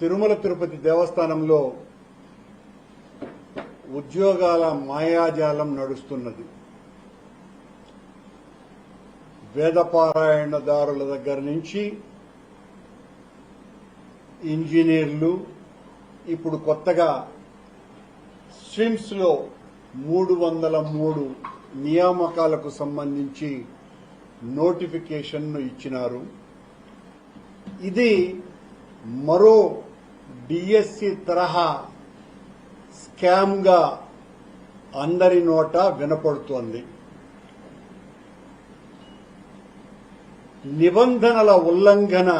తిరుమల తిరుపతి దేవస్థానంలో ఉద్యోగాల మాయాజాలం నడుస్తున్నది. వేదపారాయణదారుల దగ్గర నుంచి ఇంజనీర్లు, ఇప్పుడు కొత్తగా స్విమ్స్ లో 303 నియామకాలకు సంబంధించి నోటిఫికేషన్ను ఇచ్చినారు. ఇది మరో డిఎస్సి తరహా స్కామ్ గా అందరి నోట వినపడుతోంది. నిబంధనల ఉల్లంఘన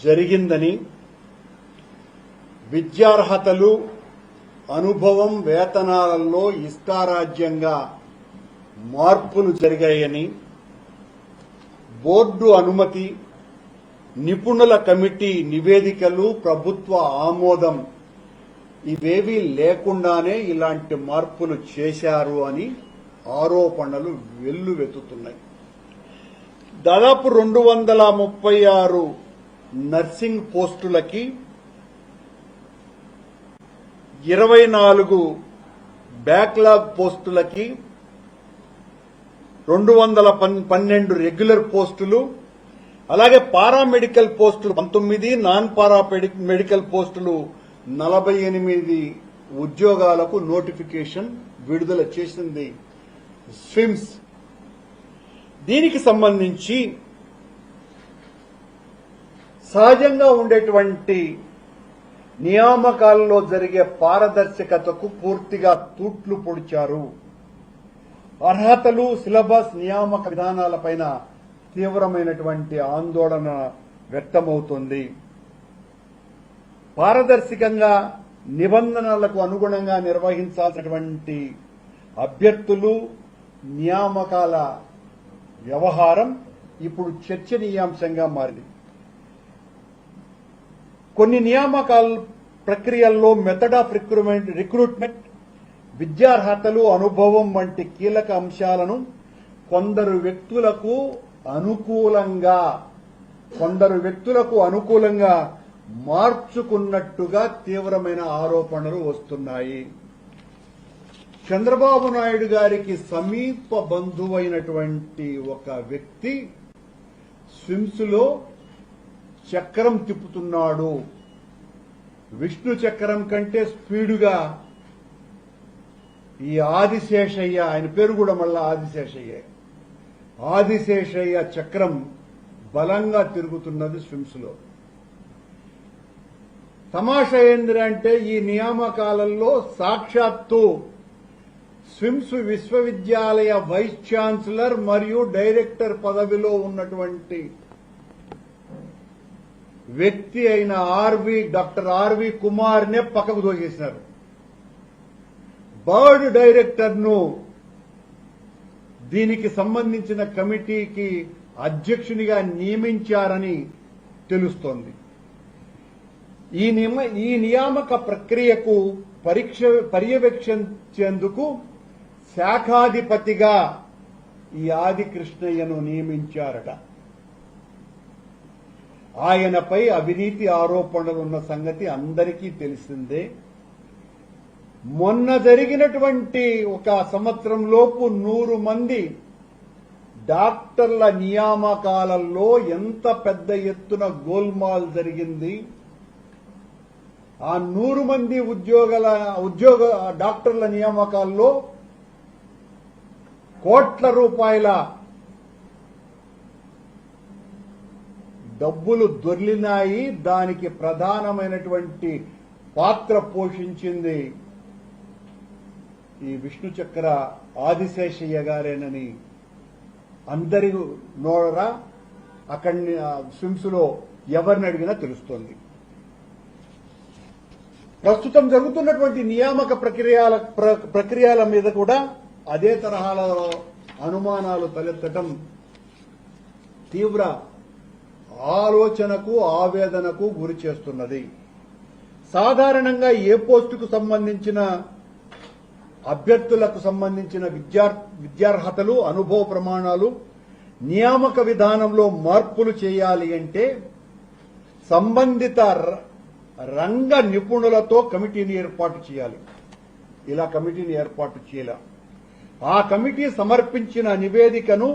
జరిగిందని, విద్యార్హతలు, అనుభవం, వేతనాలలో ఇష్టారాజ్యంగా మార్పులు జరిగాయని, బోర్డు అనుమతి, నిపుణుల కమిటీ నివేదికలు, ప్రభుత్వ ఆమోదం ఇవేవీ లేకుండానే ఇలాంటి మార్పులు చేశారు అని ఆరోపణలు వెల్లువెత్తుతున్నాయి. దాదాపు 236 నర్సింగ్ పోస్టులకి 24 బ్యాక్లాగ్ పోస్టులకి 212 రెగ్యులర్ పోస్టులు, అలాగే పారామెడికల్ పోస్టులు 19, నాన్ పారామెడికల్ పోస్టులు 48 ఉద్యోగాలకు నోటిఫికేషన్ విడుదల చేసింది స్విమ్స్. దీనికి సంబంధించి సహజంగా ఉండేటువంటి నియామకాల్లో జరిగే పారదర్శకతకు పూర్తిగా తూట్లు పొడిచారు. అర్హతలు, సిలబస్, నియామక విధానాలపైన తీవ్రమైనటువంటి ఆందోళన వ్యక్తమవుతోంది. పారదర్శకంగా నిబంధనలకు అనుగుణంగా నిర్వహించాల్సినటువంటి అభ్యర్థులు, నియామకాల వ్యవహారం ఇప్పుడు చర్చనీయాంశంగా మారింది. కొన్ని నియామకాల ప్రక్రియల్లో మెథడ్ ఆఫ్ రిక్రూట్మెంట్, విద్యార్హతలు, అనుభవం వంటి కీలక అంశాలను కొందరు వ్యక్తులకు అనుకూలంగా మార్చుకున్నట్టుగా తీవ్రమైన ఆరోపణలు వస్తున్నాయి. చంద్రబాబు నాయుడు గారికి సమీప బంధువైనటువంటి ఒక వ్యక్తి స్విమ్స్ లో చక్రం తిప్పుతున్నాడు. విష్ణు చక్రం కంటే స్పీడుగా ఈ ఆదిశేషయ్య, ఆయన పేరు కూడా మళ్ళా ఆదిశేషయ్య చక్రం బలంగా తిరుగుతున్నది స్విమ్స్ లో. తమాషా ఏంటంటే ఈ నియామకాలలో సాక్షాత్తు స్విమ్స్ విశ్వవిద్యాలయ వైస్ ఛాన్సలర్ మరియు డైరెక్టర్ పదవిలో ఉన్నటువంటి వ్యక్తి అయిన డాక్టర్ ఆర్వి కుమార్ నే పక్కకు దోచేసినారు. బర్డ్ డైరెక్టర్ ను దీనికి సంబంధించిన కమిటీకి అధ్యక్షునిగా నియమించారని తెలుస్తోంది. ఈ నియామక ప్రక్రియకు పర్యవేక్షించేందుకు శాఖాధిపతిగా ఈ ఆదికృష్ణయ్యను నియమించారట. ఆయనపై అవినీతి ఆరోపణలు ఉన్న సంగతి అందరికీ తెలిసిందే. మొన్న జరిగినటువంటి ఒక సంవత్సరంలోపు 100 మంది డాక్టర్ల నియామకాలలో ఎంత పెద్ద ఎత్తున గోల్మాల్ జరిగింది. ఆ 100 మంది డాక్టర్ల నియామకాల్లో కోట్ల రూపాయల డబ్బులు దొర్లినాయి. దానికి ప్రధానమైనటువంటి పాత్ర పోషించింది ఈ విష్ణు చక్ర ఆదిశేషయ్య గారేనని అందరి నోడరా అక్కడి స్విమ్స్ లో ఎవరిని అడిగినా తెలుస్తోంది. ప్రస్తుతం జరుగుతున్నటువంటి నియామక ప్రక్రియల మీద కూడా అదే తరహాలో అనుమానాలు తలెత్తడం తీవ్ర ఆలోచనకు, ఆవేదనకు గురి చేస్తున్నది. సాధారణంగా ఏ పోస్టుకు సంబంధించిన అభ్యర్థులకు సంబంధించిన విద్యార్హతలు, అనుభవ ప్రమాణాలు, నియామక విధానంలో మార్పులు చేయాలి అంటే సంబంధిత రంగ నిపుణులతో కమిటీని ఏర్పాటు చేయాలి. ఇలా కమిటీని ఏర్పాటు చేయాలి. ఆ కమిటీ సమర్పించిన నివేదికను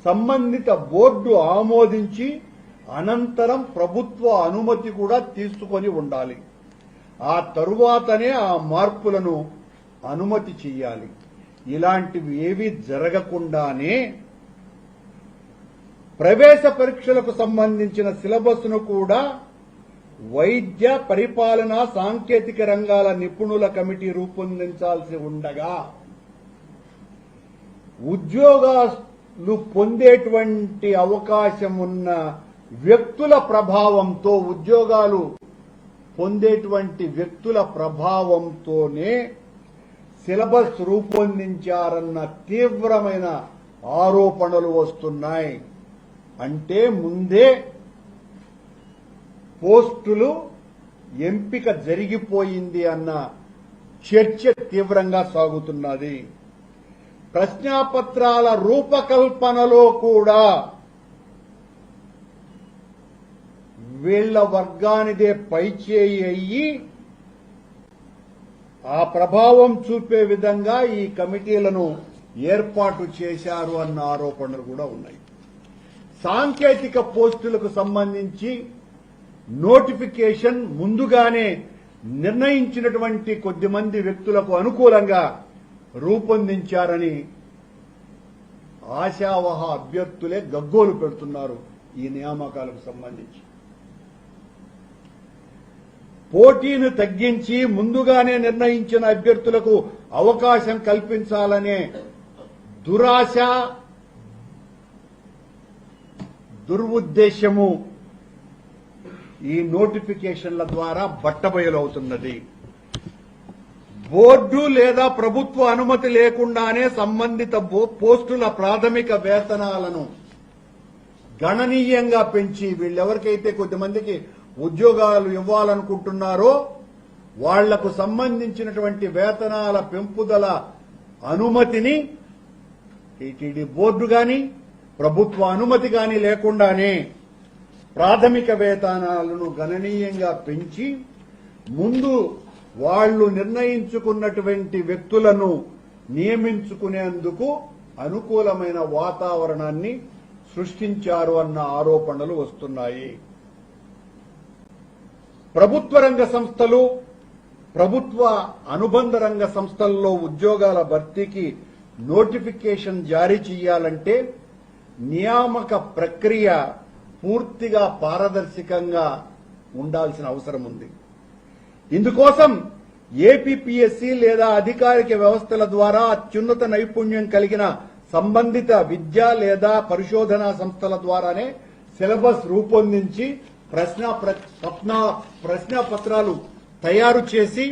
సంబంధిత బోర్డు ఆమోదించి అనంతరం ప్రభుత్వ అనుమతి కూడా తీసుకొని ఉండాలి. ఆ తరువాతనే ఆ మార్పులను అనుమతి చేయాలి. ఇలాంటివి ఏవి జరగకుండానే ప్రవేశ పరీక్షలకు సంబంధించిన సిలబస్ ను కూడా వైద్య పరిపాలన సాంకేతిక రంగాల నిపుణుల కమిటీ రూపొందించాల్సి ఉండగా ఉద్యోగాలు పొందేటువంటి అవకాశం ఉన్న వ్యక్తుల ప్రభావంతో ఉద్యోగాలు పొందేటువంటి వ్యక్తుల ప్రభావంతోనే సిలబస్ రూపొందించారన్న తీవ్రమైన ఆరోపణలు వస్తున్నాయి. అంటే ముందే పోస్టులు ఎంపిక జరిగిపోయింది అన్న చర్చ తీవ్రంగా సాగుతున్నది. ప్రశ్నాపత్రాల రూపకల్పనలో కూడా వీళ్ల వర్గానిదే పైచేయి అయ్యి ఆ ప్రభావం చూపే విధంగా ఈ కమిటీలను ఏర్పాటు చేశారు అన్న ఆరోపణలు కూడా ఉన్నాయి. సాంకేతిక పోస్టులకు సంబంధించి నోటిఫికేషన్ ముందుగానే నిర్ణయించినటువంటి కొద్దిమంది వ్యక్తులకు అనుకూలంగా రూపొందించారని ఆశావహ అభ్యర్థులే గగ్గోలు పెడుతున్నారు. ఈ నియామకాలకు సంబంధించి పోటీని తగ్గించి ముందుగానే నిర్ణయించిన అభ్యర్థులకు అవకాశం కల్పించాలనే దురాశ దుర్ఉద్దేశము ఈ నోటిఫికేషన్ల ద్వారా బట్టబయలవుతున్నది. బోర్డు లేదా ప్రభుత్వ అనుమతి లేకుండానే సంబంధిత పోస్టుల ప్రాథమిక వేతనాలను గణనీయంగా పెంచి వీళ్ళెవరికైతే కొద్దిమందికి ఉద్యోగాలు ఇవ్వాలనుకుంటున్నారో వాళ్లకు సంబంధించినటువంటి వేతనాల పెంపుదల అనుమతిని టీటీడీ బోర్డు గాని ప్రభుత్వ అనుమతి గాని లేకుండానే ప్రాథమిక వేతనాలను గణనీయంగా పెంచి ముందు వాళ్లు నిర్ణయించుకున్నటువంటి వ్యక్తులను నియమించుకునేందుకు అనుకూలమైన వాతావరణాన్ని సృష్టించారు అన్న ఆరోపణలు వస్తున్నాయి. ప్రభుత్వ రంగ సంస్థలు ప్రభుత్వ అనుబంధ రంగ సంస్థల్లో ఉద్యోగాల భర్తీకి నోటిఫికేషన్ జారీ చేయాలంటే నియామక ప్రక్రియ పూర్తిగా పారదర్శకంగా ఉండాల్సిన అవసరం ఉంది. ఇందుకోసం ఏపీపీఎస్సీ లేదా అధికారిక వ్యవస్థల ద్వారా అత్యున్నత నైపుణ్యం కలిగిన సంబంధిత విద్యా లేదా పరిశోధనా సంస్థల ద్వారానే సిలబస్ రూపొందించి ప్రశ్నాపత్రాలు తయారు చేసి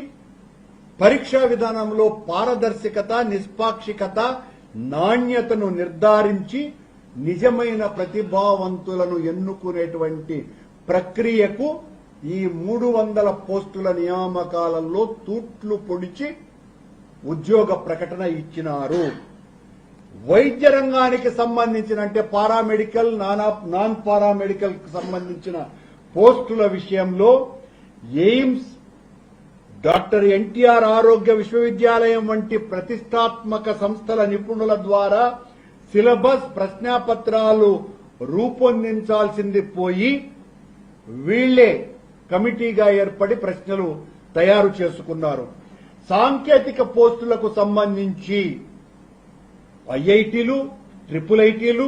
పరీక్షా విధానంలో పారదర్శకత, నిష్పాక్షికత, నాణ్యతను నిర్ధారించి నిజమైన ప్రతిభావంతులను ఎన్నుకునేటువంటి ప్రక్రియకు ఈ 300 పోస్టుల నియామకాలలో తూట్లు పొడిచి ఉద్యోగ ప్రకటన ఇచ్చినారు. వైద్య రంగానికి సంబంధించిన అంటే పారామెడికల్, నాన్ పారామెడికల్ కు సంబంధించిన పోస్టుల విషయంలో ఎయిమ్స్, డాక్టర్ ఎన్టీఆర్ ఆరోగ్య విశ్వవిద్యాలయం వంటి ప్రతిష్టాత్మక సంస్థల నిపుణుల ద్వారా సిలబస్, ప్రశ్నాపత్రాలు రూపొందించాల్సింది పోయి వీళ్లే కమిటీగా ఏర్పడి ప్రశ్నలు తయారు చేసుకున్నారు. సాంకేతిక పోస్టులకు సంబంధించి ఐఐటీలు, ట్రిపుల్ ఐటీలు,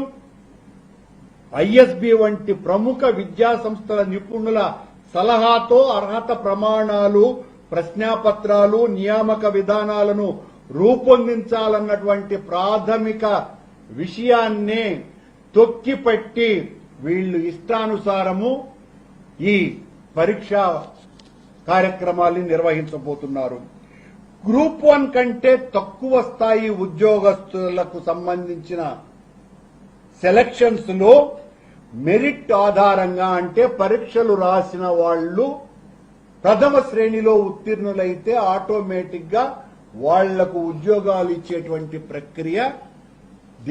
ఐఎస్బి వంటి ప్రముఖ విద్యా సంస్థల నిపుణుల సలహాతో అర్హత ప్రమాణాలు, ప్రశ్నాపత్రాలు, నియామక విధానాలను రూపొందించాలన్నటువంటి ప్రాథమిక విషయాన్నే తొక్కిపట్టి వీళ్లు ఇష్టానుసారము ఈ పరీక్షా కార్యక్రమాన్ని నిర్వహించబోతున్నారు. గ్రూప్ 1 కంటే తక్కువ స్థాయి ఉద్యోగస్తులకు సంబంధించిన సెలక్షన్స్ లో మెరిట్ ఆధారంగా అంటే పరీక్షలు రాసిన వాళ్లు ప్రథమ శ్రేణిలో ఉత్తీర్ణులైతే ఆటోమేటిక్ గా వాళ్లకు ఉద్యోగాలు ఇచ్చేటువంటి ప్రక్రియ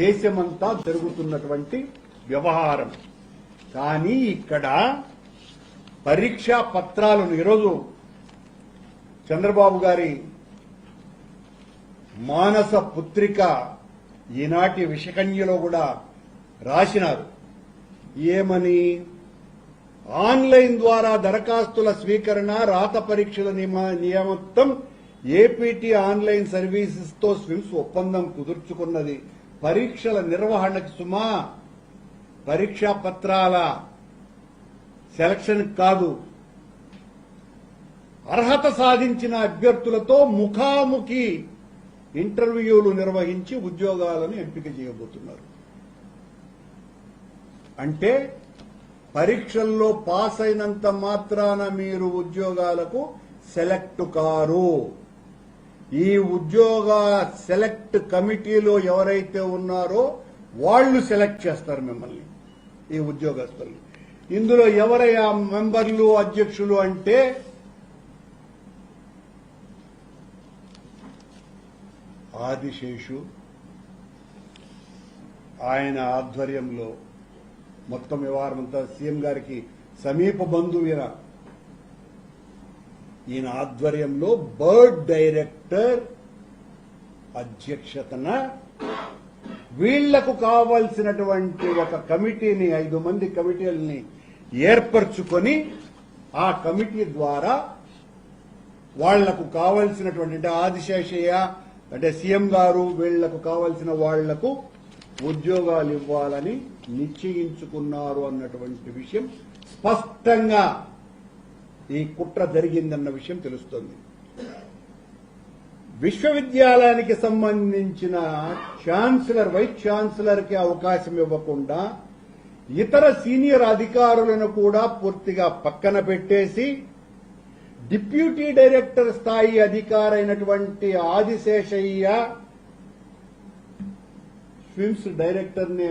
దేశమంతా జరుగుతున్నటువంటి వ్యవహారం. కానీ ఇక్కడ పరీక్షా పత్రాలను ఈరోజు చంద్రబాబు గారి మానస పుత్రిక ఈనాటి విషకన్యలో కూడా రాసినారు. ఏమని? ఆన్లైన్ ద్వారా దరఖాస్తుల స్వీకరణ, రాత పరీక్షల నియామత్వం ఏపీటీ ఆన్లైన్ సర్వీసెస్ తో స్విమ్స్ ఒప్పందం కుదుర్చుకున్నది. పరీక్షల నిర్వహణకు సుమా, పరీక్షా పత్రాల సెలక్షన్ కాదు. అర్హత సాధించిన అభ్యర్థులతో ముఖాముఖి ఇంటర్వ్యూలు నిర్వహించి ఉద్యోగాలను ఎంపిక చేయబోతున్నారు. అంటే పరీక్షల్లో పాస్ అయినంత మాత్రాన మీరు ఉద్యోగాలకు సెలెక్ట్ కారు. ఈ ఉద్యోగ సెలెక్ట్ కమిటీలో ఎవరైతే ఉన్నారో వాళ్ళు సెలెక్ట్ చేస్తారు మిమ్మల్ని, ఈ ఉద్యోగస్తులు. ఇందులో ఎవరయ్యా మెంబర్లు, అధ్యక్షులు అంటే ఆదిశేషు, ఆయన ఆధ్వర్యంలో మొత్తం వ్యవహారం అంతా సీఎం గారికి సమీప బంధువున ఈయన ఆధ్వర్యంలో బర్డ్ డైరెక్టర్ అధ్యక్షతన వీళ్లకు కావాల్సినటువంటి ఒక కమిటీని, 5 మంది కమిటీలని ఏర్పరచుకొని ఆ కమిటీ ద్వారా వాళ్లకు కావాల్సినటువంటి, అంటే ఆదిశేషయ్య అంటే సీఎం గారు వీళ్లకు కావాల్సిన వాళ్లకు ఉద్యోగాలు ఇవ్వాలని నిశ్చయించుకున్నారు అన్నటువంటి విషయం స్పష్టంగా ఈ కుట్ర జరిగిందన్న విషయం తెలుస్తోంది. విశ్వవిద్యాలయానికి సంబంధించిన ఛాన్సలర్, వైస్ ఛాన్సలర్ కి అవకాశం ఇవ్వకుండా ఇతర సీనియర్ అధికారులను కూడా పూర్తిగా పక్కన పెట్టేసి డిప్యూటీ డైరెక్టర్ స్థాయి అధికారైనటువంటి ఆదిశేషయ్య స్విమ్స్ డైరెక్టర్ ని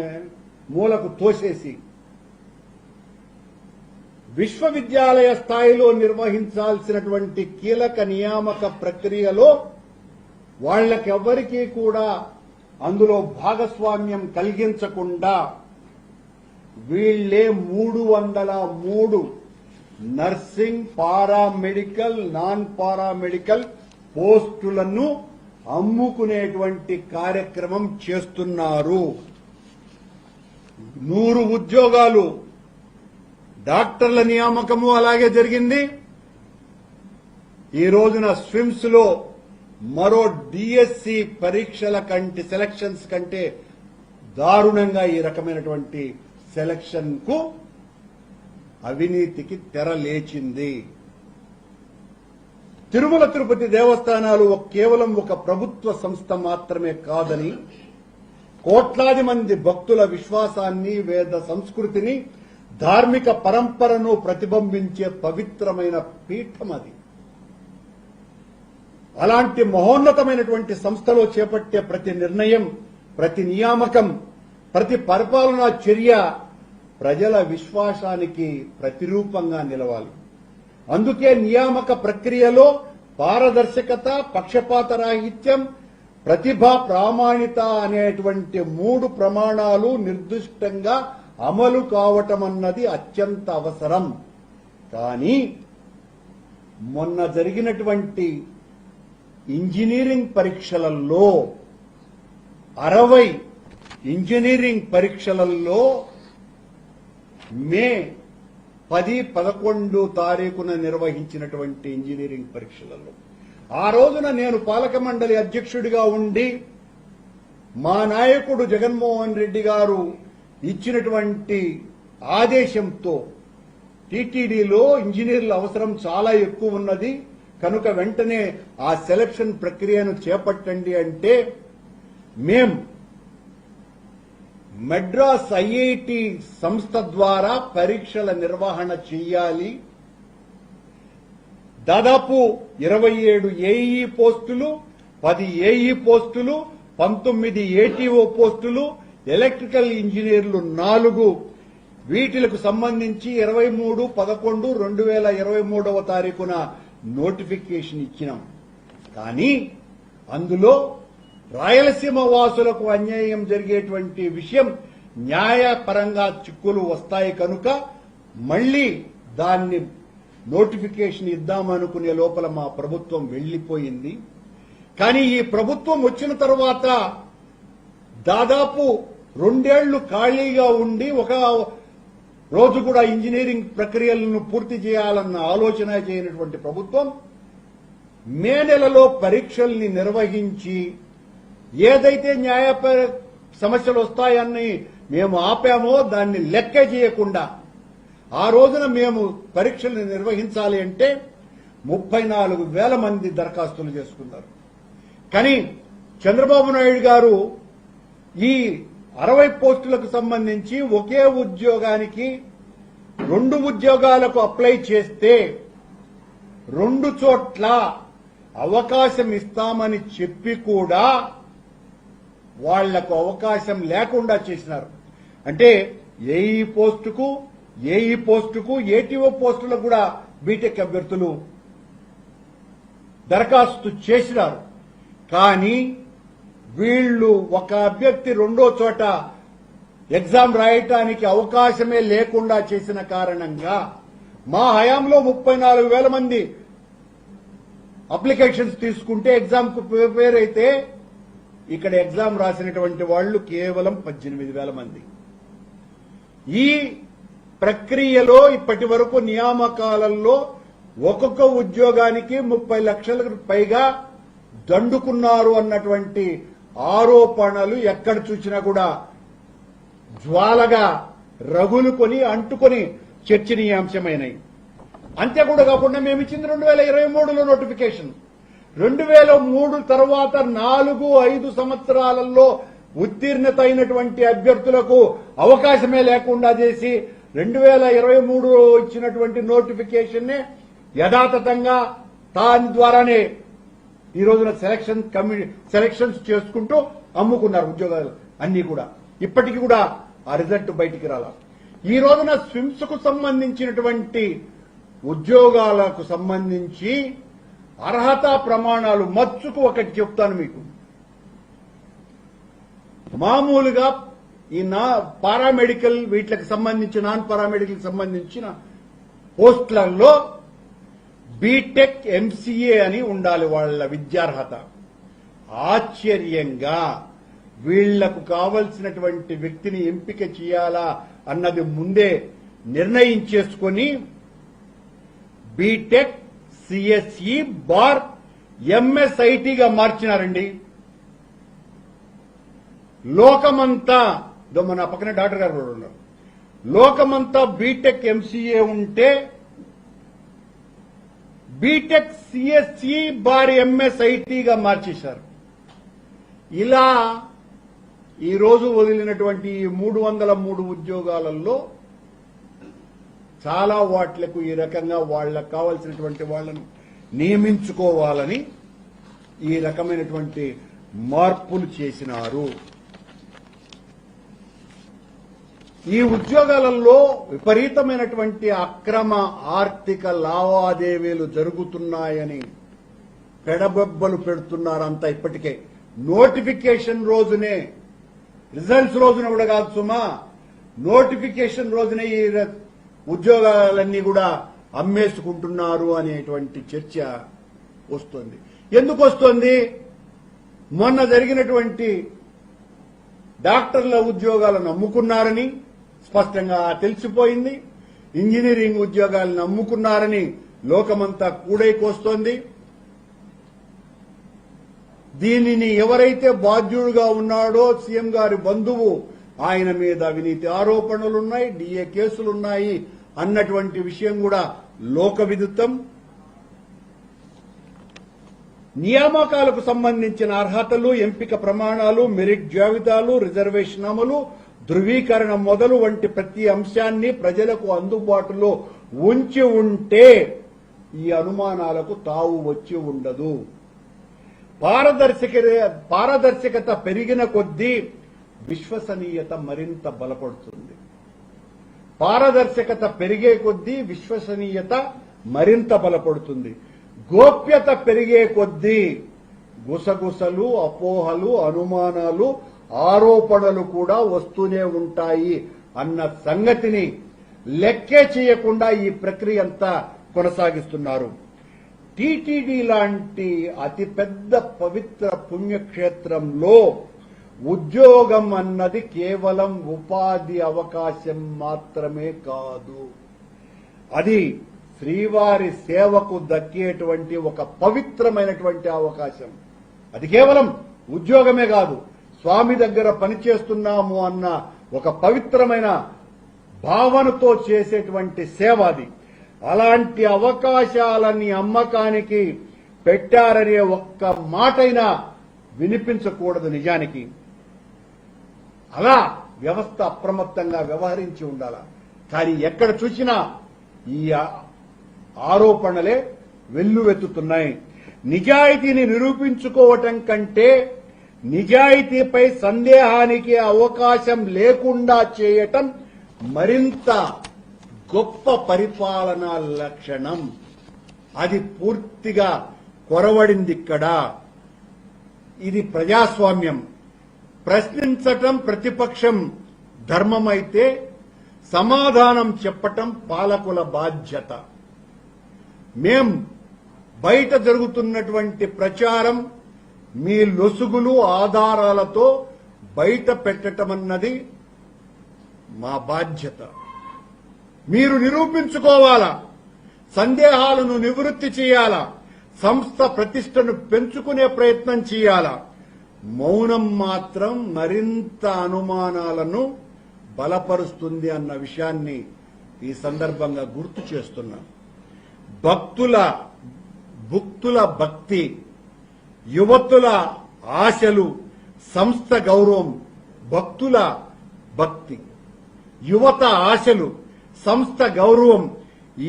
మూలకు తోసేసి విశ్వవిద్యాలయ స్థాయిలో నిర్వహించాల్సినటువంటి కీలక నియామక ప్రక్రియలో వాళ్లకెవ్వరికీ కూడా అందులో భాగస్వామ్యం కలిగించకుండా వీళ్లే 303 నర్సింగ్, పారామెడికల్, నాన్ పారామెడికల్ పోస్టులను అమ్ముకునేటువంటి కార్యక్రమం చేస్తున్నారు. 100 ఉద్యోగాలు డాక్టర్ల నియామకము అలాగే జరిగింది. ఈ రోజున స్విమ్స్ లో మరో డిఎస్సి పరీక్షల కంటే, సెలక్షన్స్ కంటే దారుణంగా ఈ రకమైనటువంటి సెలక్షన్ కు అవినీతికి తెర లేచింది. తిరుమల తిరుపతి దేవస్థానాలు కేవలం ఒక ప్రభుత్వ సంస్థ మాత్రమే కాదని, కోట్లాది మంది భక్తుల విశ్వాసాన్ని, వేద సంస్కృతిని, ధార్మిక పరంపరను ప్రతిబింబించే పవిత్రమైన పీఠం అది. అలాంటి మహోన్నతమైనటువంటి సంస్థలో చేపట్టే ప్రతి నిర్ణయం, ప్రతి నియామకం, ప్రతి పరిపాలనా చర్య ప్రజల విశ్వాసానికి ప్రతిరూపంగా నిలవాలి. అందుకే నియామక ప్రక్రియలో పారదర్శకత, పక్షపాత రాహిత్యం, ప్రతిభ, ప్రామాణిత అనేటువంటి 3 ప్రమాణాలు నిర్దిష్టంగా అమలు కావటం అన్నది అత్యంత అవసరం. కానీ మొన్న జరిగినటువంటి ఇంజనీరింగ్ పరీక్షలలో 60 ఇంజనీరింగ్ పరీక్షలలో మే 10, 11 తారీఖున నిర్వహించినటువంటి ఇంజనీరింగ్ పరీక్షలలో ఆ రోజున నేను పాలక మండలి అధ్యక్షుడిగా ఉండి మా నాయకుడు జగన్మోహన్ రెడ్డి గారు ఇచ్చినటువంటి ఆదేశంతో టీటీడీలో ఇంజనీర్ల అవసరం చాలా ఎక్కువ ఉన్నది కనుక వెంటనే ఆ సెలక్షన్ ప్రక్రియను చేపట్టండి అంటే మేం మద్రాస్ ఐఐటి సంస్థ ద్వారా పరీక్షల నిర్వహణ చేయాలి. దాదాపు 27 ఏఈ పోస్టులు, 10 ఏఈ పోస్టులు, 19 ఏటీఓ పోస్టులు, ఎలక్ట్రికల్ ఇంజనీర్లు 4 వీటిలకు సంబంధించి 23/11/2023 తారీఖున నోటిఫికేషన్ ఇచ్చినాం. కానీ అందులో రాయలసీమ వాసులకు అన్యాయం జరిగేటువంటి విషయం న్యాయపరంగా చిక్కులు వస్తాయి కనుక మళ్లీ దాన్ని నోటిఫికేషన్ ఇద్దామనుకునే లోపల మా ప్రభుత్వం వెళ్లిపోయింది. కానీ ఈ ప్రభుత్వం వచ్చిన తర్వాత దాదాపు 2 ఏళ్లు ఖాళీగా ఉండి ఒక రోజు కూడా ఇంజనీరింగ్ ప్రక్రియలను పూర్తి చేయాలన్న ఆలోచన చేయనటువంటి ప్రభుత్వం మే నెలలో పరీక్షల్ని నిర్వహించి ఏదైతే న్యాయ సమస్యలు వస్తాయని మేము ఆపామో దాన్ని లెక్క చేయకుండా ఆ రోజున మేము పరీక్షల్ని నిర్వహించాలి అంటే 34,000 మంది దరఖాస్తులు చేసుకున్నారు. కానీ చంద్రబాబు నాయుడు గారు ఈ 60 పోస్టులకు సంబంధించి ఒకే ఉద్యోగానికి 2 ఉద్యోగాలకు అప్లై చేస్తే 2 చోట్ల అవకాశం ఇస్తామని చెప్పి కూడా వాళ్లకు అవకాశం లేకుండా చేసినారు. అంటే ఏఈ పోస్టుకు ఏటీఓ పోస్టులకు కూడా బీటెక్ అభ్యర్థులు దరఖాస్తు చేసినారు. కానీ వీళ్లు ఒక అభ్యర్థి 2వ చోట ఎగ్జామ్ రాయటానికి అవకాశమే లేకుండా చేసిన కారణంగా మా హయాంలో 34,000 మంది అప్లికేషన్స్ తీసుకుంటే ఎగ్జామ్ కు ప్రిపేర్ అయితే ఇక్కడ ఎగ్జామ్ రాసినటువంటి వాళ్లు కేవలం 18,000 మంది. ఈ ప్రక్రియలో ఇప్పటి వరకు నియామకాలలో ఒక్కొక్క ఉద్యోగానికి 30 లక్షలకు పైగా దండుకున్నారు అన్నటువంటి ఆరోపణలు ఎక్కడ చూసినా కూడా జ్వాలగా రగులుకొని అంటుకొని చర్చనీయాంశమైనాయి. అంతే కూడా కాకుండా మేము ఇచ్చింది 2023లో నోటిఫికేషన్. 2003 తర్వాత 4-5 సంవత్సరాలలో ఉత్తీర్ణత అయినటువంటి అభ్యర్థులకు అవకాశమే లేకుండా చేసి 2023లో ఇచ్చినటువంటి నోటిఫికేషన్ నే యథాతథంగా దాని ద్వారానే ఈ రోజున సెలక్షన్స్ చేసుకుంటూ అమ్ముకున్నారు ఉద్యోగాలు అన్ని కూడా. ఇప్పటికీ కూడా ఆ రిజల్ట్ బయటికి రాల. ఈ రోజున స్విమ్స్ కు సంబంధించినటువంటి ఉద్యోగాలకు సంబంధించి అర్హతా ప్రమాణాలు మచ్చుకు ఒకటి చెప్తాను మీకు. మామూలుగా ఈ పారామెడికల్ వీటికి సంబంధించి నాన్ పారామెడికల్ సంబంధించిన పోస్టులలో బీటెక్ ఎంసీఏ అని ఉండాలి వాళ్ళ విద్యార్హత. ఆశ్చర్యంగా వీళ్లకు కావలసినటువంటి వ్యక్తిని ఎంపిక చేయాలా అన్నది ముందే నిర్ణయించేసుకొని బీటెక్ సిఎస్ఈ బార్ ఎంఎస్ఐటీగా మార్చినారండి. లోకమంతా మన పక్కన డాక్టర్ గారు కూడా ఉన్నారు. లోకమంతా బీటెక్ ఎంసీఏ ఉంటే బీటెక్ సిఎస్ఈ బార్ ఎంఎస్ఐటీగా మార్చేశారు. ఇలా ఈ రోజు వదిలినటువంటి 303 ఉద్యోగాలలో చాలా వాట్లకు ఈ రకంగా వాళ్లకు కావాల్సినటువంటి వాళ్లను నియమించుకోవాలని ఈ రకమైనటువంటి మార్పులు చేసినారు. ఈ ఉద్యోగాలలో విపరీతమైనటువంటి అక్రమ ఆర్థిక లావాదేవీలు జరుగుతున్నాయని పెడబొబ్బలు పెడుతున్నారంతా. ఇప్పటికే నోటిఫికేషన్ రోజునే, రిజల్ట్స్ రోజున కూడా కాదు సుమా, నోటిఫికేషన్ రోజునే ఈ ఉద్యోగాలన్నీ కూడా అమ్మేసుకుంటున్నారు అనేటువంటి చర్చ వస్తుంది. ఎందుకు వస్తుంది? మొన్న జరిగినటువంటి డాక్టర్ల ఉద్యోగాలను అమ్ముకున్నారని స్పష్టంగా తెలిసిపోయింది. ఇంజనీరింగ్ ఉద్యోగాలను అమ్ముకున్నారని లోకమంతా కూడైకొస్తోంది. దీనిని ఎవరైతే బాధ్యుడుగా ఉన్నాడో సీఎం గారి బంధువు, ఆయన మీద అవినీతి ఆరోపణలున్నాయి, డిఏ కేసులున్నాయి అన్నటువంటి విషయం కూడా లోకవిదితం. నియామకాలకు సంబంధించిన అర్హతలు, ఎంపిక ప్రమాణాలు, మెరిట్ జాబితాలు, రిజర్వేషన్ అమలు, ధృవీకరణ మొదలు వంటి ప్రతి అంశాన్ని ప్రజలకు అందుబాటులో ఉంచి ఉంటే ఈ అనుమానాలకు తావు వచ్చి ఉండదు. పారదర్శకత పెరిగిన కొద్దీ విశ్వసనీయత మరింత బలపడుతుంది. పారదర్శకత పెరిగే కొద్దీ విశ్వసనీయత మరింత బలపడుతుంది. గోప్యత పెరిగే కొద్దీ గుసగుసలు, అపోహలు, అనుమానాలు, ఆరోపణలు కూడా వస్తూనే ఉంటాయి అన్న సంగతిని లెక్కే చేయకుండా ఈ ప్రక్రియ అంతా కొనసాగిస్తున్నారు. టీటీడీ లాంటి అతిపెద్ద పవిత్ర పుణ్యక్షేత్రంలో ఉద్యోగం అన్నది కేవలం ఉపాధి అవకాశం మాత్రమే కాదు, అది శ్రీవారి సేవకు దక్కేటువంటి ఒక పవిత్రమైనటువంటి అవకాశం. అది కేవలం ఉద్యోగమే కాదు, స్వామి దగ్గర పనిచేస్తున్నాము అన్న ఒక పవిత్రమైన భావనతో చేసేటువంటి సేవ అది. అలాంటి అవకాశాలని అమ్మకానికి పెట్టారనే ఒక్క మాటైనా వినిపించకూడదు నిజానికి. అలా వ్యవస్థ అప్రమత్తంగా వ్యవహరించి ఉండాల. కానీ ఎక్కడ చూసినా ఈ ఆరోపణలే వెల్లువెత్తుతున్నాయి. నిజాయితీని నిరూపించుకోవటం కంటే నిజాయితీపై సందేహానికి అవకాశం లేకుండా చేయటం మరింత గొప్ప పరిపాలనా లక్షణం. అది పూర్తిగా కొరవడింది ఇక్కడ. ఇది ప్రజాస్వామ్యం. ప్రశ్నించటం ప్రతిపక్షం ధర్మమైతే సమాధానం చెప్పటం పాలకుల బాధ్యత. మేం బయట జరుగుతున్నటువంటి ప్రచారం మీ లొసుగులు ఆధారాలతో బయట పెట్టటమన్నది మా బాధ్యత. మీరు నిరూపించుకోవాలా, సందేహాలను నివృత్తి చేయాలా, సంస్థ ప్రతిష్టను పెంచుకునే ప్రయత్నం చేయాలా. మౌనం మాత్రం మరింత అనుమానాలను బలపరుస్తుంది అన్న విషయాన్ని ఈ సందర్భంగా గుర్తు చేస్తున్నా. భక్తుల భక్తి, యువతుల ఆశలు, సంస్థ గౌరవం. భక్తుల భక్తి, యువత ఆశలు, సంస్థ గౌరవం,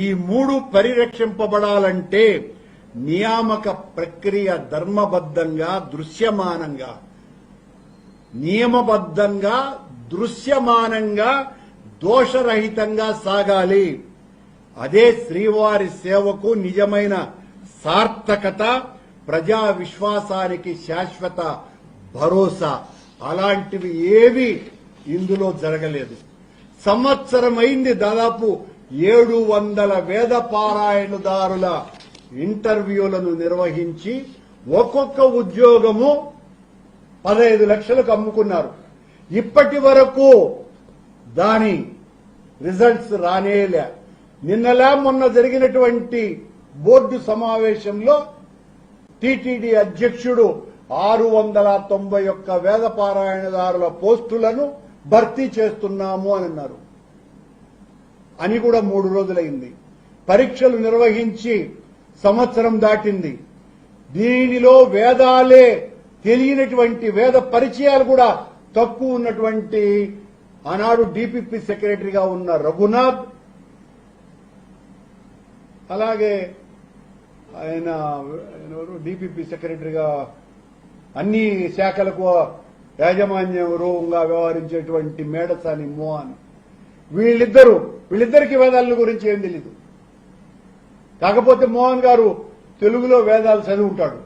ఈ మూడు పరిరక్షింపబడాలంటే నియామక ప్రక్రియ ధర్మబద్ధంగా, దృశ్యమానంగా, నియమబద్ధంగా, దృశ్యమానంగా, దోషరహితంగా సాగాలి. అదే శ్రీవారి సేవకు నిజమైన సార్థకత, ప్రజా విశ్వాసానికి శాశ్వత భరోసా. అలాంటివి ఏవి ఇందులో జరగలేదు. సంవత్సరమైంది దాదాపు 700 వేద పారాయణదారుల ఇంటర్వ్యూలను నిర్వహించి ఒక్కొక్క ఉద్యోగము 15 లక్షలకు అమ్ముకున్నారు. ఇప్పటి వరకు దాని రిజల్ట్స్ రానేలే. నిన్నలా మొన్న జరిగినటువంటి బోర్డు సమావేశంలో టీటీడీ అధ్యక్షుడు 691 వేద పారాయణదారుల పోస్టులను భర్తీ చేస్తున్నాము అని అన్నారు. అని కూడా 3 రోజులైంది. పరీక్షలు నిర్వహించి సంవత్సరం దాటింది. దీనిలో వేదాలే తెలియనటువంటి, వేద పరిచయాలు కూడా తక్కువ ఉన్నటువంటి ఆనాడు డిపిపి సెక్రటరీగా ఉన్న రఘునాథ్, అలాగే ఆయన డిపిపి సెక్రటరీగా అన్ని శాఖలకు యాజమాన్యంగా వ్యవహరించేటువంటి మేడసాని మోహన్, వీళ్ళిద్దరికి వేదాల గురించి ఏం తెలీదు. కాకపోతే మోహన్ గారు తెలుగులో వేదాలు చదివి ఉంటాడు.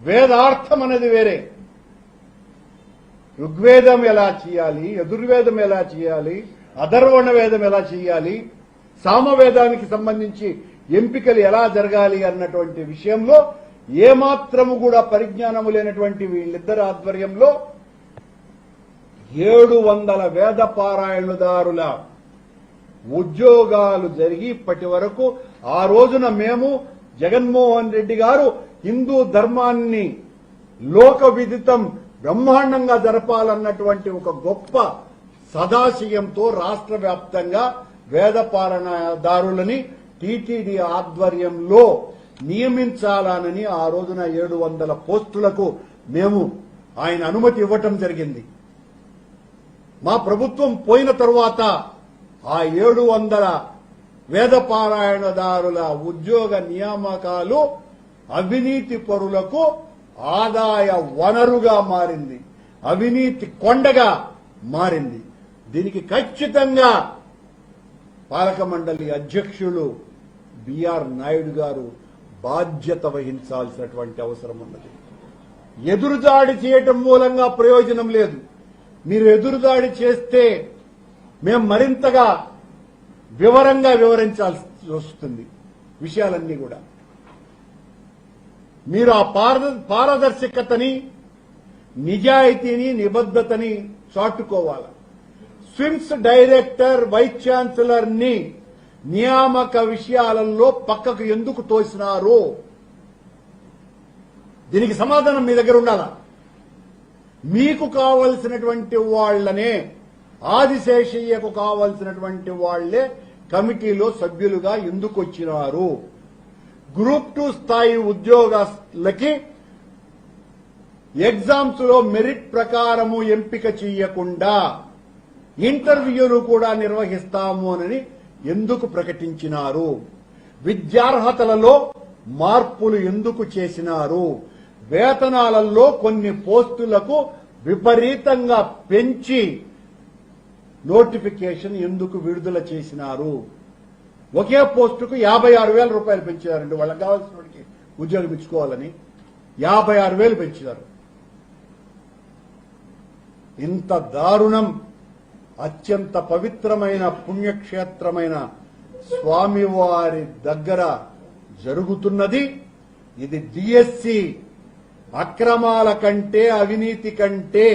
వేదార్థం అనేది వేరే. ఋగ్వేదం ఎలా చేయాలి, యజుర్వేదం ఎలా చేయాలి, అథర్వణ వేదం ఎలా చేయాలి, సామవేదానికి సంబంధించి ఎంపికలు ఎలా జరగాలి అన్నటువంటి విషయంలో ఏమాత్రము కూడా పరిజ్ఞానము లేనటువంటి వీళ్ళిద్దరి ఆధ్వర్యంలో 700 వేద పారాయణదారుల ఉద్యోగాలు జరిగి ఇప్పటి వరకు ఆ రోజున మేము జగన్మోహన్ రెడ్డి గారు హిందూ ధర్మాన్ని లోక విదితం బ్రహ్మాండంగా జరపాలన్నటువంటి ఒక గొప్ప సదాశయంతో రాష్ట్ర వ్యాప్తంగా వేద పారాయణదారులని టీటీడీ ఆధ్వర్యంలో నియమించాలని ఆ రోజున 700 పోస్టులకు మేము ఆయన అనుమతి ఇవ్వటం జరిగింది. మా ప్రభుత్వం పోయిన తరువాత ఆ 700 వేద పారాయణదారుల ఉద్యోగ నియామకాలు అవినీతి పరులకు ఆదాయ వనరుగా మారింది, అవినీతి కొండగా మారింది. దీనికి ఖచ్చితంగా పాలక మండలి అధ్యక్షులు బిఆర్ నాయుడు గారు బాధ్యత వహించాల్సినటువంటి అవసరం ఉన్నది. ఎదురుదాడి చేయటం మూలంగా ప్రయోజనం లేదు. మీరు ఎదురుదాడి చేస్తే మేము మరింతగా వివరంగా వివరించాల్సి వస్తుంది విషయాలన్నీ కూడా. మీరు ఆ పారదర్శకతని, నిజాయితీని, నిబద్ధతని చాటుకోవాలి. స్విమ్స్ డైరెక్టర్, వైస్ ఛాన్సలర్ ని నియామక విషయాలలో పక్కకు ఎందుకు తోసినారు? దీనికి సమాధానం మీ దగ్గర ఉండాలా. మీకు కావలసినటువంటి వాళ్లనే, ఆదిశేషయ్యకు కావలసినటువంటి వాళ్లే కమిటీలో సభ్యులుగా ఎందుకు వచ్చినారు? గ్రూప్ 2 స్థాయి ఉద్యోగస్తులకి ఎగ్జామ్స్ లో మెరిట్ ప్రకారము ఎంపిక చేయకుండా ఇంటర్వ్యూలు కూడా నిర్వహిస్తాము అని ఎందుకు ప్రకటించినారు? విద్యార్హతలలో మార్పులు ఎందుకు చేసినారు? వేతనాలలో కొన్ని పోస్టులకు విపరీతంగా పెంచి నోటిఫికేషన్ ఎందుకు విడుదల చేసినారు? ఒకే పోస్టుకు 56,000 రూపాయలు పెంచారండి. వాళ్ళకి కావాల్సిన వాడికి ఉద్యోగం ఇచ్చుకోవాలని 56,000 పెంచారు. ఇంత దారుణం అత్యంత పవిత్రమైన పుణ్యక్షేత్రమైన స్వామివారి దగ్గర జరుగుతున్నది. ఇది డిఎస్సి అక్రమాల కంటే, అవినీతి కంటే,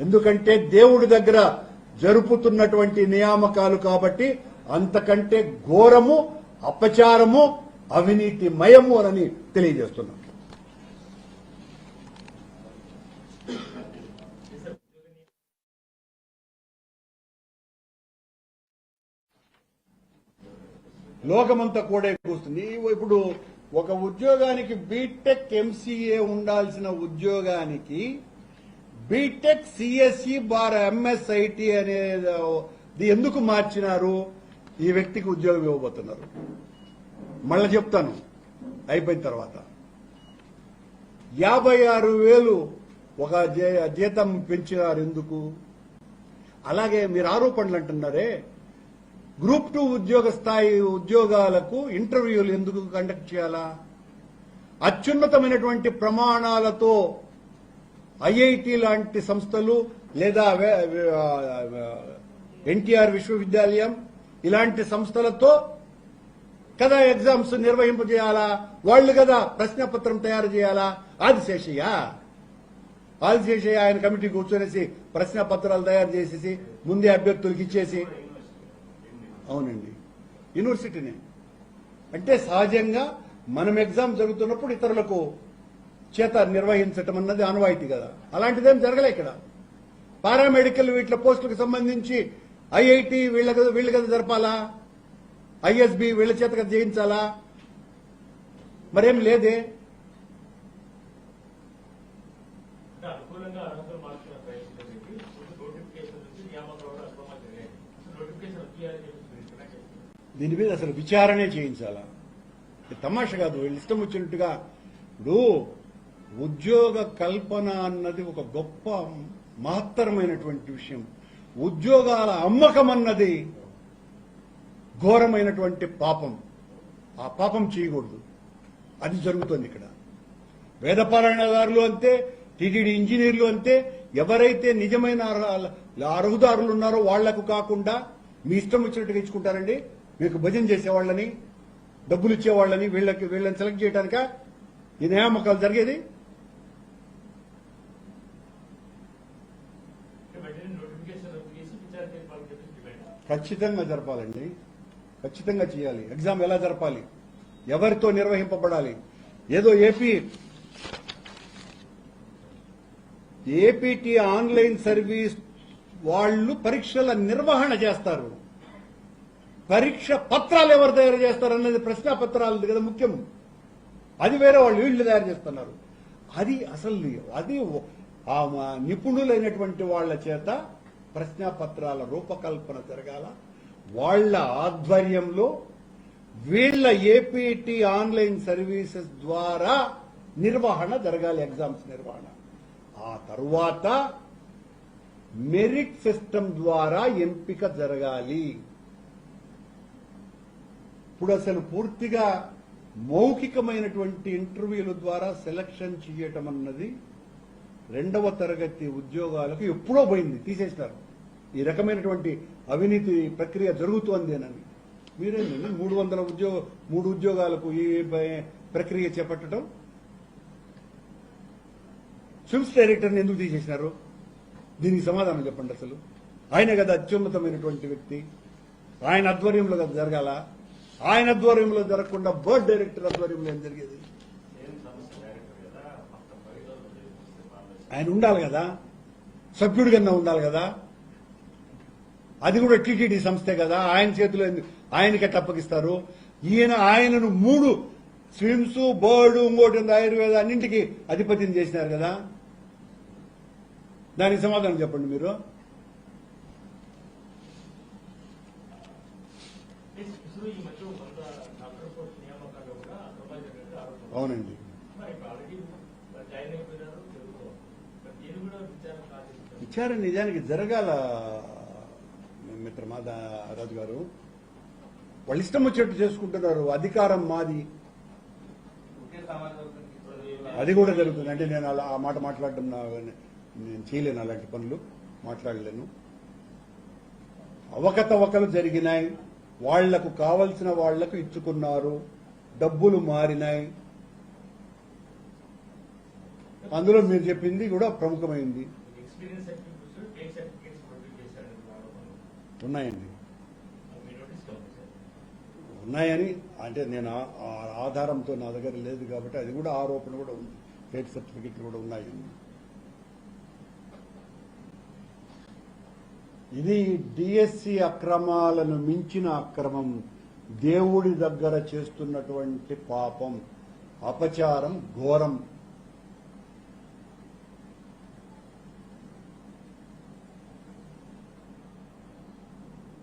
ఎందుకంటే దేవుడి దగ్గర జరుపుతున్నటువంటి నియామకాలు కాబట్టి అంతకంటే ఘోరము, అపచారము, అవినీతిమయము అని తెలియజేస్తున్నాం. లోకమంతా కూడా కూస్తుంది. ఇప్పుడు ఒక ఉద్యోగానికి బీటెక్ ఎంసీఏ ఉండాల్సిన ఉద్యోగానికి బీటెక్ సిఎస్ఈ బార్ ఎంఎస్ఐటి అనేది ఎందుకు మార్చినారు? ఈ వ్యక్తికి ఉద్యోగం ఇవ్వబోతున్నారు. మళ్ళా చెప్తాను అయిపోయిన తర్వాత. 56,000 ఒక జీతం పెంచినారు ఎందుకు? అలాగే మీరు ఆరోపణలు అంటున్నారే, గ్రూప్ 2 ఉద్యోగ స్థాయి ఉద్యోగాలకు ఇంటర్వ్యూలు ఎందుకు కండక్ట్ చేయాలా? అత్యున్నతమైనటువంటి ప్రమాణాలతో ఐఐటి లాంటి సంస్థలు లేదా ఎన్టీఆర్ విశ్వవిద్యాలయం ఇలాంటి సంస్థలతో కదా ఎగ్జామ్స్ నిర్వహింపజేయాలా? వాళ్లు కదా ప్రశ్నపత్రం తయారు చేయాలా? ఆదిశేషయ్య ఆయన కమిటీ కూర్చొనేసి ప్రశ్నపత్రాలు తయారు చేసేసి ముందే అభ్యర్థులకు ఇచ్చేసి, అవునండి యూనివర్సిటీనే. అంటే సహజంగా మనం ఎగ్జామ్ జరుగుతున్నప్పుడు ఇతరులకు చేత నిర్వహించటం అన్నది ఆనవాయితీ కదా. అలాంటిదేం జరగలే ఇక్కడ. పారామెడికల్ వీటిల పోస్టులకు సంబంధించి ఐఐటి వీళ్ళ కదా జరపాలా? ఐఎస్బి వీళ్ళ చేత కదా చేయించాలా? మరేం లేదే. దీని మీద అసలు విచారణే చేయించాలా? తమాషా కాదు. వీళ్ళు ఇష్టం వచ్చినట్టుగా. ఇప్పుడు ఉద్యోగ కల్పన అన్నది ఒక గొప్ప మహత్తరమైనటువంటి విషయం. ఉద్యోగాల అమ్మకం అన్నది ఘోరమైనటువంటి పాపం. ఆ పాపం చేయకూడదు. అది జరుగుతుంది ఇక్కడ. వేదపారాయణదారులు అంతే, టీటీడీ ఇంజనీర్లు అంతే. ఎవరైతే నిజమైన అర్హుదారులు ఉన్నారో వాళ్లకు కాకుండా మీ ఇష్టం వచ్చినట్టుగా ఇచ్చుకుంటారండి. మీకు భజన చేసేవాళ్ళని, డబ్బులు ఇచ్చేవాళ్ళని వీళ్ళని సెలెక్ట్ చేయడానిక ఈ నియామకాలు జరిగేది? ఖచ్చితంగా జరపాలండి. ఖచ్చితంగా చేయాలి. ఎగ్జామ్ ఎలా జరపాలి? ఎవరితో నిర్వహింపబడాలి? ఏదో ఏపీటీ ఆన్లైన్ సర్వీస్ వాళ్ళు పరీక్షల నిర్వహణ చేస్తారు. పరీక్ష పత్రాలు ఎవరు తయారు చేస్తారు అన్నది ప్రశ్న పత్రాలు కదా ముఖ్యం. అది వేరే వాళ్ళు వీళ్ళు తయారు చేస్తున్నారు. అది ఆ నిపుణులైనటువంటి వాళ్ల చేత ప్రశ్నాపత్రాల రూపకల్పన జరగాల. వాళ్ల ఆధ్వర్యంలో వీళ్ల ఏపీటీ ఆన్లైన్ సర్వీసెస్ ద్వారా నిర్వహణ జరగాలి. ఎగ్జామ్స్ నిర్వహణ. ఆ తరువాత మెరిట్ సిస్టమ్ ద్వారా ఎంపిక జరగాలి. ఇప్పుడు అసలు పూర్తిగా మౌఖికమైనటువంటి ఇంటర్వ్యూల ద్వారా సెలక్షన్ చేయటం అన్నది 2వ తరగతి ఉద్యోగాలకు ఎప్పుడో పోయింది, తీసేసినారు. ఈ రకమైనటువంటి అవినీతి ప్రక్రియ జరుగుతోంది అని మీరేంటండి 3 ఉద్యోగాలకు ఈ ప్రక్రియ చేపట్టడం? స్విమ్స్ డైరెక్టర్ని ఎందుకు తీసేసినారు? దీనికి సమాధానం చెప్పండి. అసలు ఆయన కదా అత్యున్నతమైనటువంటి వ్యక్తి, ఆయన ఆధ్వర్యంలో కదా జరగాల. ఆయన ఆధ్వర్యంలో జరగకుండా బోర్డు డైరెక్టర్ ఆధ్వర్యంలో ఏం జరిగేది? ఆయన ఉండాలి కదా, సభ్యుడి కన్నా ఉండాలి కదా. అది కూడా టీటీడీ సంస్థే కదా, ఆయన చేతిలో ఆయనకి ఎట్లా అప్పగిస్తారు? ఆయనను 3 స్విమ్స్, బోర్డు, ఇంకోటి ఆయుర్వేద అన్నింటికి అధిపతిని చేసినారు కదా. దానికి సమాధానం చెప్పండి మీరు. అవునండి. విచారణ నిజానికి జరగాల మిత్రమా రాజు గారు. వాళ్ళు ఇష్టం వచ్చేట్టు చేసుకుంటున్నారు. అధికారం మాది, అది కూడా జరుగుతుంది. అంటే నేను అలా ఆ మాట మాట్లాడడం నేను చేయలేను, అలాంటి పనులు మాట్లాడలేను. అవకతవకలు జరిగినాయి, వాళ్లకు కావలసిన వాళ్లకు ఇచ్చుకున్నారు, డబ్బులు మారినాయి. అందులో మీరు చెప్పింది కూడా ప్రముఖమైంది. ఉన్నాయండి, ఉన్నాయని అంటే నేను ఆధారంతో నా దగ్గర లేదు కాబట్టి అది కూడా ఆరోపణ కూడా ఉంది. ఫేక్ సర్టిఫికెట్లు కూడా ఉన్నాయండి. ఇది డిఎస్సి అక్రమాలను మించిన అక్రమం, దేవుడి దగ్గర చేస్తున్నటువంటి పాపం, అపచారం, ఘోరం.